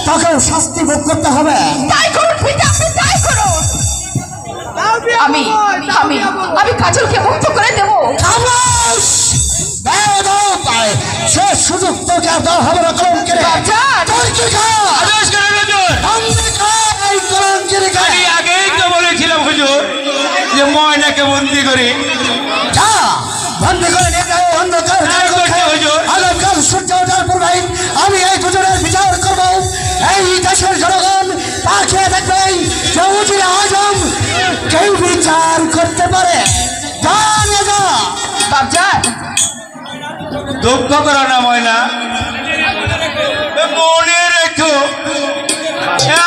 তাকে শাস্তি ভোগ করতে হবে। তাই করুন পিতা, আপনি তাই করুন। আমি আমি আমি কাজলকে মুক্ত করে দেব। সে সুযোগ তোকে আর দেওয়া হবে না। কলঙ্কের আমি আগেই তো বলেছিলাম হুজুর যে ময়নাকে বন্দি করে সূর্য ওঠার পূর্বে আমি এই দুজনের বিচার করবো। এই দেশের জনগণ তাকে দেখবে যে উজিরে আজম কেউ বিচার করতে পারে। দুঃখ করো না ময়না, মনে রেখো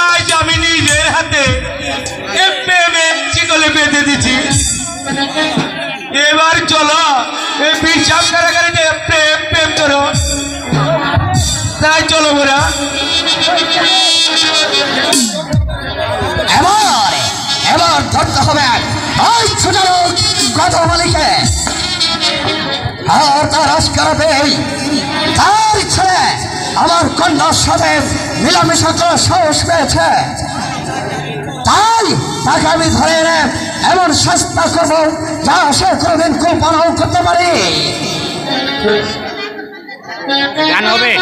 আজ আমি নিজের হাতে চিকলে বেঁধে দিচ্ছি। এবার চলো বিশ্বাস কারাগারে প্রেম প্রেম করো। তাই চলো ওরা এবার ধরতে হবে ওই ছোট গত মালিকে আর তার আজকারাতে তার ছেলে আমার কন্যার সাথে মিলামেশা করার সাহস পেয়েছে। তাই তাকে আমি ধরে এনে এমন চেষ্টা করবো যা সে কোনোদিন কল্পনাও করতে পারি। গান হবে।